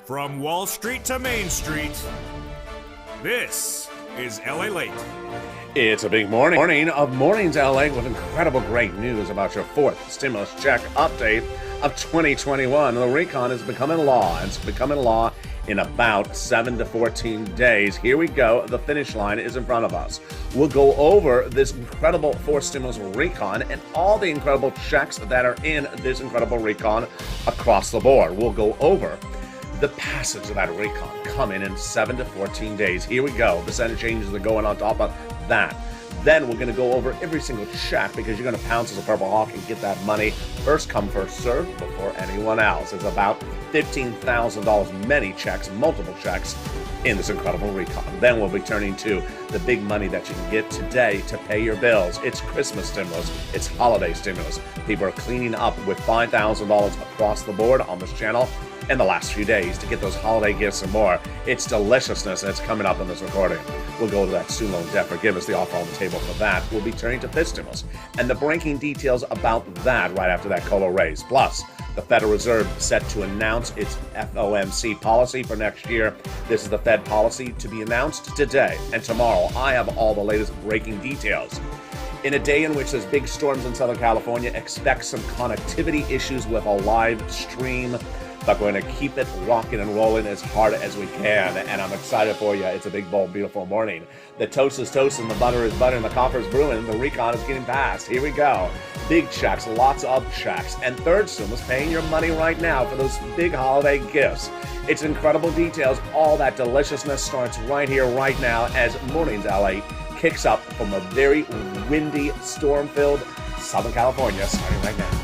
From Wall Street to Main Street, this is LALATE. It's a big morning of Mornings LA with incredible great news about your fourth stimulus check update of 2021. The recon is becoming law, and it's becoming law in about 7 to 14 days. Here we go. The finish line is in front of us. We'll go over this incredible fourth stimulus recon and all the incredible checks that are in this incredible recon across the board. We'll go over the passage of that recon coming in 7 to 14 days. Here we go. The Senate changes are going on top of that. Then we're going to go over every single check because you're going to pounce as a Purple Hawk and get that money first come, first served before anyone else. It's about $15,000, many checks, multiple checks in this incredible recon. Then we'll be turning to the big money that you can get today to pay your bills. It's Christmas stimulus. It's holiday stimulus. People are cleaning up with $5,000 across the board on this channel in the last few days to get those holiday gifts and more. It's deliciousness, and it's coming up in this recording. We'll go to that student loan debt forgiveness, the offer on the table for that. We'll be turning to fifth stimulus and the breaking details about that right after that COLA raise. Plus, the Federal Reserve set to announce its FOMC policy for next year. This is the Fed policy to be announced today and tomorrow. I have all the latest breaking details. In a day in which there's big storms in Southern California, expect some connectivity issues with a live stream, but we're going to keep it rocking and rolling as hard as we can, and I'm excited for you. It's a big, bold, beautiful morning. The toast is toast, and the butter is butter, and the copper is brewing, the recon is getting passed. Here we go. Big checks, lots of checks, and third stimulus paying your money right now for those big holiday gifts. It's incredible details. All that deliciousness starts right here, right now, as Mornings LA kicks up from a very windy, storm-filled Southern California, starting right now.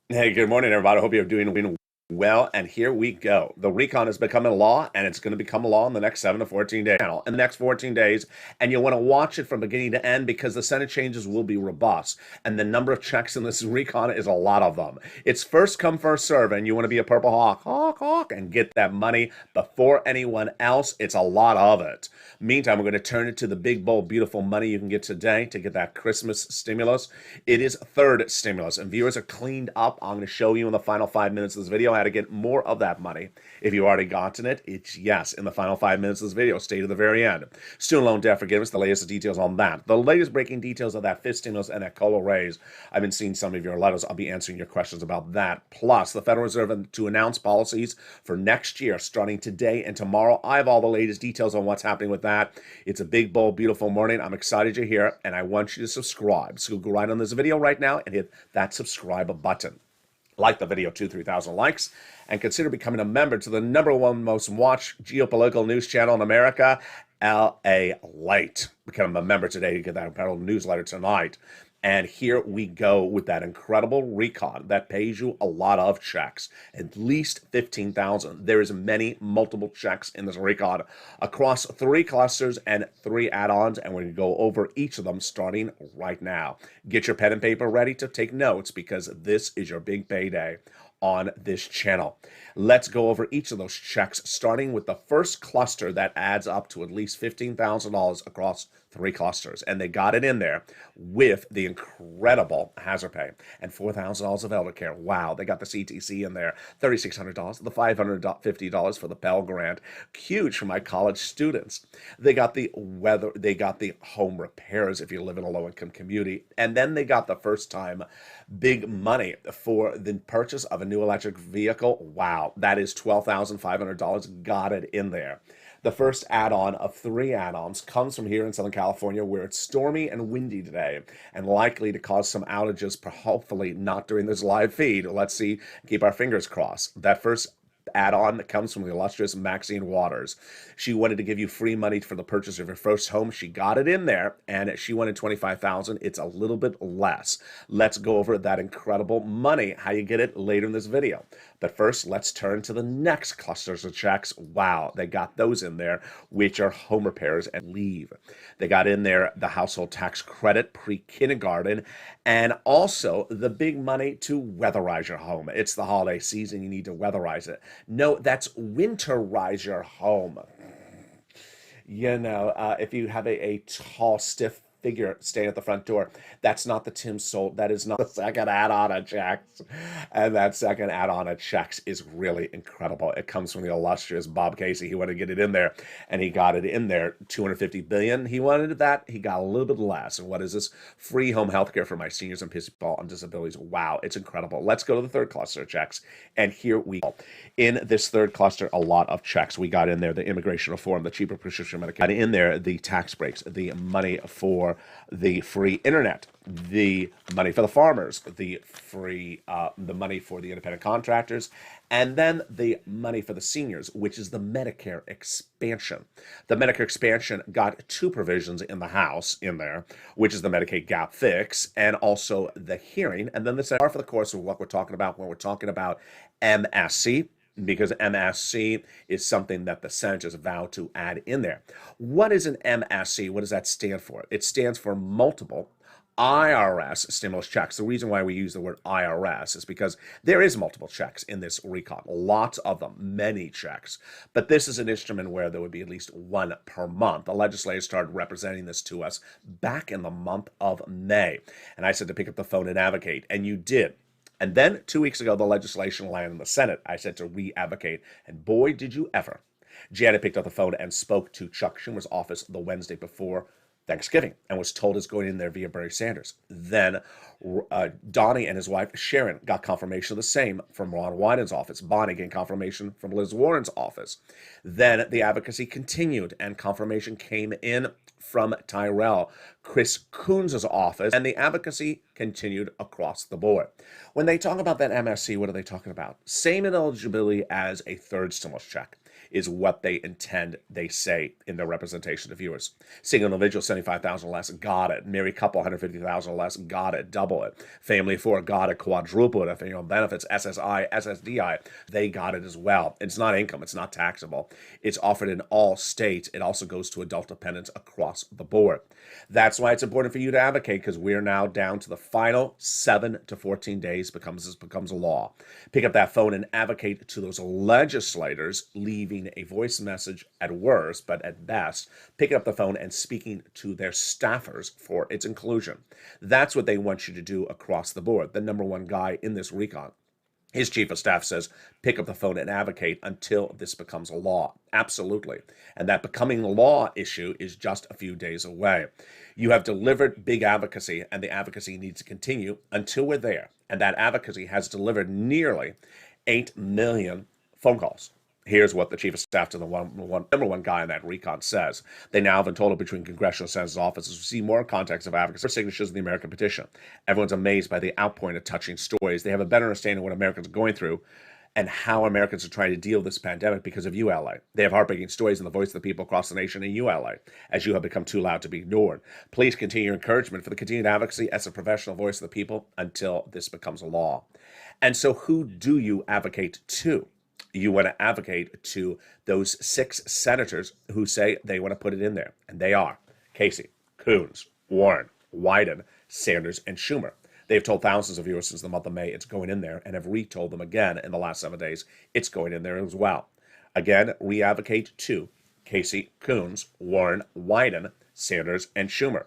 Hey, good morning, everybody. I hope you're doing well, and here we go. The recon is becoming law, and it's going to become law in the next 7 to 14 days. In the next 14 days, and you'll want to watch it from beginning to end because the Senate changes will be robust, and the number of checks in this recon is a lot of them. It's first come, first serve, and you want to be a Purple Hawk, and get that money before anyone else. It's a lot of it. Meantime, we're going to turn it to the big, bold, beautiful money you can get today to get that Christmas stimulus. It is third stimulus, and viewers are cleaned up. I'm going to show you in the final 5 minutes of this video how to get more of that money. If you've already gotten it, it's yes in the final 5 minutes of this video. Stay to the very end. Student loan debt forgiveness, the latest details on that. The latest breaking details of that fifth stimulus and that COLA raise. I've been seeing some of your letters. I'll be answering your questions about that. Plus, the Federal Reserve to announce policies for next year starting today and tomorrow. I have all the latest details on what's happening with that. It's a big, bold, beautiful morning. I'm excited you're here, and I want you to subscribe. So go right on this video right now and hit that subscribe button. Like the video, 2,000-3,000 likes, and consider becoming a member to the #1 most watched geopolitical news channel in America, LALATE. Become a member today to get that incredible newsletter tonight. And here we go with that incredible recon that pays you a lot of checks, at least 15,000. There is many multiple checks in this recon across 3 clusters and 3 add-ons, and we're going to go over each of them starting right now. Get your pen and paper ready to take notes because this is your big payday on this channel. Let's go over each of those checks, starting with the first cluster that adds up to at least $15,000 across 3 clusters. And they got it in there with the incredible hazard pay and $4,000 of elder care. Wow, they got the CTC in there, $3,600, the $550 for the Pell Grant. Huge for my college students. They got the weather, they got the home repairs if you live in a low-income community. And then they got the first time big money for the purchase of a new electric vehicle. Wow, that is $12,500. Got it in there. The first add-on of 3 add-ons comes from here in Southern California, where it's stormy and windy today and likely to cause some outages, hopefully not during this live feed. Let's see, keep our fingers crossed. That first add-on that comes from the illustrious Maxine Waters. She wanted to give you free money for the purchase of your first home. She got it in there, and she wanted $25,000. It's a little bit less. Let's go over that incredible money, how you get it later in this video. But first, let's turn to the next clusters of checks. Wow, they got those in there, which are home repairs and leave. They got in there the household tax credit, pre-kindergarten, and also the big money to weatherize your home. It's the holiday season. You need to weatherize it. No, that's winterize your home. You know, if you have a tall, stiff figure staying at the front door, that's not the Tim Sold. That is not the second add-on of checks. And that second add-on of checks is really incredible. It comes from the illustrious Bob Casey. He wanted to get it in there, and he got it in there. $250 billion. He wanted that. He got a little bit less. And what is this? Free home health care for my seniors and people on disabilities. Wow, it's incredible. Let's go to the third cluster of checks. And here we go. In this third cluster, a lot of checks. We got in there the immigration reform, the cheaper prescription medication. In there, the tax breaks, the money for the free internet, the money for the farmers, the money for the independent contractors, and then the money for the seniors, which is the Medicare expansion. The Medicare expansion got two provisions in the House in there, which is the Medicaid gap fix and also the hearing. And then this are for the course of what we're talking about when we're talking about MSC, because MSC is something that the senators vowed to add in there. What is an MSC? What does that stand for? It stands for multiple IRS stimulus checks. The reason why we use the word IRS is because there is multiple checks in this recon, lots of them, many checks. But this is an instrument where there would be at least one per month. The legislators started representing this to us back in the month of May. And I said to pick up the phone and advocate, and you did. And then 2 weeks ago, the legislation landed in the Senate. I said to re-advocate, and boy, did you ever. Janet picked up the phone and spoke to Chuck Schumer's office the Wednesday before Thanksgiving and was told it's going in there via Bernie Sanders. Then Donnie and his wife Sharon got confirmation of the same from Ron Wyden's office. Bonnie gained confirmation from Liz Warren's office. Then the advocacy continued and confirmation came in from Tyrell, Chris Coons' office, and the advocacy continued across the board. When they talk about that MSC, what are they talking about? Same ineligibility as a third stimulus check is what they intend, they say, in their representation to viewers. Single individual, $75,000 less, got it. Married couple, $150,000 less, got it. Double it. Family of four, got it. Quadruple it. If benefits, SSI, SSDI, they got it as well. It's not income. It's not taxable. It's offered in all states. It also goes to adult dependents across the board. That's why it's important for you to advocate, because we're now down to the final 7 to 14 days this becomes a law. Pick up that phone and advocate to those legislators, leaving a voice message at worst, but at best, picking up the phone and speaking to their staffers for its inclusion. That's what they want you to do across the board. The number one guy in this recon, his chief of staff says, pick up the phone and advocate until this becomes a law. Absolutely. And that becoming a law issue is just a few days away. You have delivered big advocacy, and the advocacy needs to continue until we're there. And that advocacy has delivered nearly 8 million phone calls. Here's what the chief of staff to the number one guy in that recon says. They now have been told between congressional senators' offices to see more context of advocacy for signatures in the American petition. Everyone's amazed by the outpouring of touching stories. They have a better understanding of what Americans are going through and how Americans are trying to deal with this pandemic because of you, LA. They have heartbreaking stories in the voice of the people across the nation in you, LA, as you have become too loud to be ignored. Please continue your encouragement for the continued advocacy as a professional voice of the people until this becomes a law. And so who do you advocate to? You want to advocate to those 6 senators who say they want to put it in there. And they are Casey, Coons, Warren, Wyden, Sanders, and Schumer. They've told thousands of viewers since the month of May it's going in there, and have retold them again in the last 7 days it's going in there as well. Again, we advocate to Casey, Coons, Warren, Wyden, Sanders, and Schumer.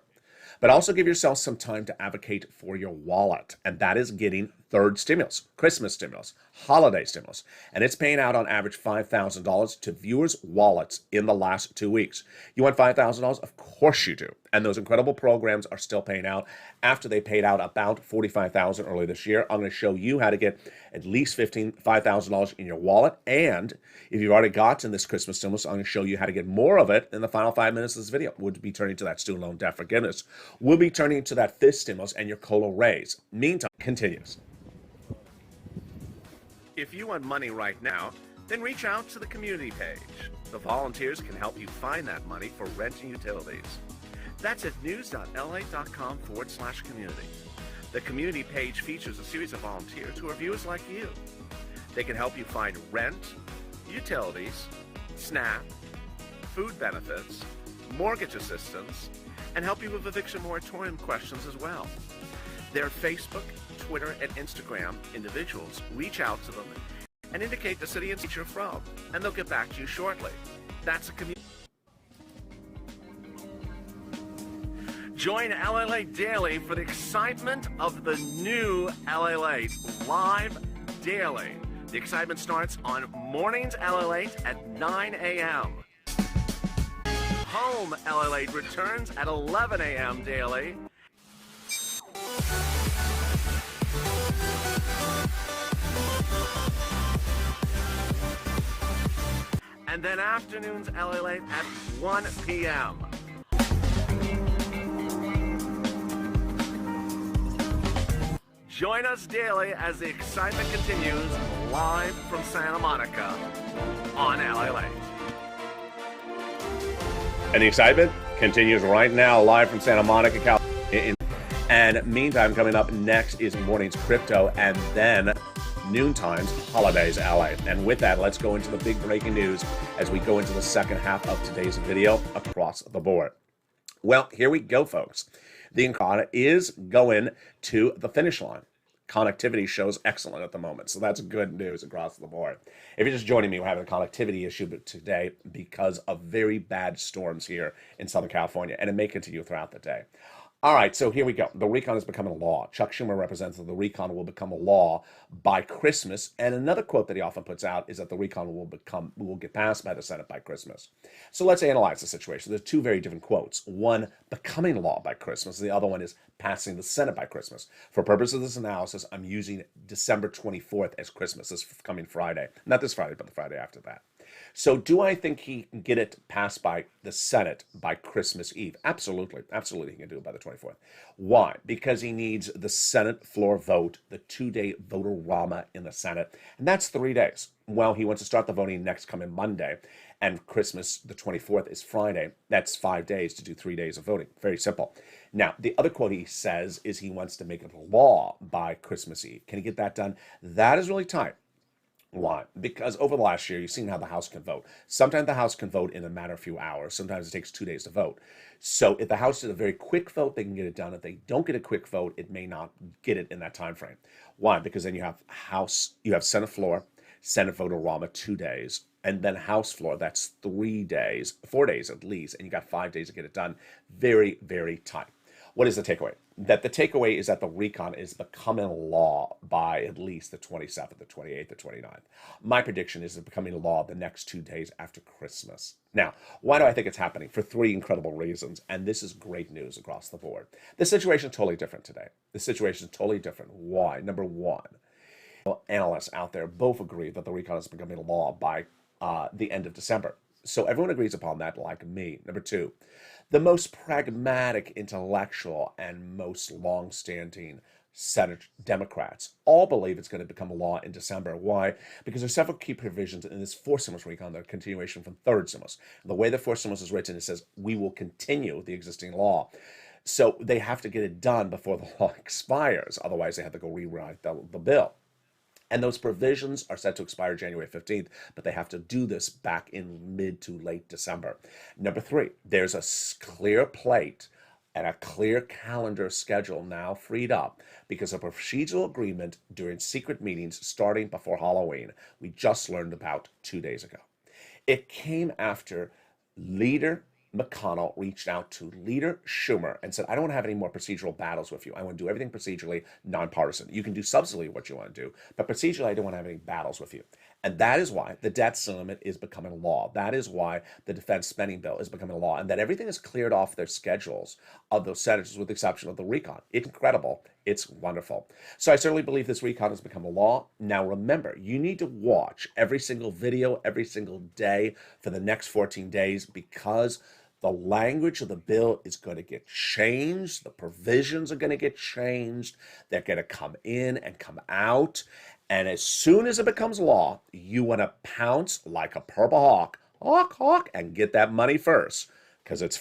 But also give yourself some time to advocate for your wallet, and that is getting third stimulus, Christmas stimulus, holiday stimulus, and it's paying out on average $5,000 to viewers' wallets in the last 2 weeks. You want $5,000? Of course you do. And those incredible programs are still paying out after they paid out about $45,000 early this year. I'm going to show you how to get at least $5,000 in your wallet. And if you've already gotten this Christmas stimulus, I'm going to show you how to get more of it in the final 5 minutes of this video. We'll be turning to that student loan debt forgiveness. We'll be turning to that fifth stimulus and your COLA raise. Meantime, continues. If you want money right now, then reach out to the community page. The volunteers can help you find that money for rent and utilities. That's at news.la.com/community. The community page features a series of volunteers who are viewers like you. They can help you find rent, utilities, SNAP, food benefits, mortgage assistance, and help you with eviction moratorium questions as well. Their Facebook, Twitter, and Instagram individuals reach out to them and indicate the city and state you're from, and they'll get back to you shortly. That's a community. Join LALATE Daily for the excitement of the new LALATE live daily. The excitement starts on mornings LALATE at 9 a.m. Home LALATE returns at 11 a.m. daily. And then afternoons LALATE at 1 p.m. Join us daily as the excitement continues live from Santa Monica on LALATE. And the excitement continues right now live from Santa Monica, California. And meantime, coming up next is Morning's Crypto and then Noontime's Holidays LA. And with that, let's go into the big breaking news as we go into the second half of today's video across the board. Well, here we go, folks. The Encana is going to the finish line. Connectivity shows excellent at the moment, so that's good news across the board. If you're just joining me, we're having a connectivity issue today because of very bad storms here in Southern California, and it may continue throughout the day. All right, so here we go. The recon is becoming a law. Chuck Schumer represents that the recon will become a law by Christmas. And another quote that he often puts out is that the recon will get passed by the Senate by Christmas. So let's analyze the situation. There's two very different quotes. One, becoming law by Christmas. The other one is passing the Senate by Christmas. For purposes of this analysis, I'm using December 24th as Christmas, this coming Friday. Not this Friday, but the Friday after that. So do I think he can get it passed by the Senate by Christmas Eve? Absolutely. Absolutely, he can do it by the 24th. Why? Because he needs the Senate floor vote, the two-day vote-a-rama in the Senate, and that's 3 days. Well, he wants to start the voting next coming Monday, and Christmas, the 24th, is Friday. That's 5 days to do 3 days of voting. Very simple. Now, the other quote he says is he wants to make it a law by Christmas Eve. Can he get that done? That is really tight. Why? Because over the last year, you've seen how the House can vote. Sometimes the House can vote in a matter of a few hours. Sometimes it takes 2 daes to vote. So if the House did a very quick vote, they can get it done. If they don't get a quick vote, it may not get it in that time frame. Why? Because then you have Senate floor, Senate vote-a-rama 2 days, and then House floor, that's 3 days, 4 days at least, and you got 5 days to get it done. Very, very tight. What is the takeaway? That the takeaway is that the recon is becoming law by at least the 27th, the 28th, the 29th. My prediction is it's becoming law the next 2 days after Christmas. Now, why do I think it's happening? For three incredible reasons, and this is great news across the board. The situation is totally different today. The situation is totally different. Why? Number one, analysts out there both agree that the recon is becoming law by the end of December. So everyone agrees upon that, like me. Number two, the most pragmatic, intellectual, and most long-standing Senate Democrats all believe it's going to become a law in December. Why? Because there are several key provisions in this fourth stimulus recon, the continuation from third stimulus. The way the fourth stimulus is written, it says we will continue the existing law. So they have to get it done before the law expires. Otherwise, they have to go rewrite the bill. And those provisions are set to expire January 15th, but they have to do this back in mid to late December. Number three, there's a clear plate and a clear calendar schedule now freed up because of a procedural agreement during secret meetings starting before Halloween. We just learned about 2 days ago. It came after Leader McConnell reached out to Leader Schumer and said, I don't want to have any more procedural battles with you. I want to do everything procedurally, nonpartisan. You can do substantively what you want to do, but procedurally, I don't want to have any battles with you. And that is why the debt ceiling is becoming law. That is why the defense spending bill is becoming law, and that everything is cleared off their schedules of those senators with the exception of the recon. It's incredible. It's wonderful. So I certainly believe this recon has become a law. Now remember, you need to watch every single video every single day for the next 14 days because the language of the bill is going to get changed. The provisions are going to get changed. They're going to come in and come out. And as soon as it becomes law, you want to pounce like a purple hawk, hawk, hawk, and get that money first because it's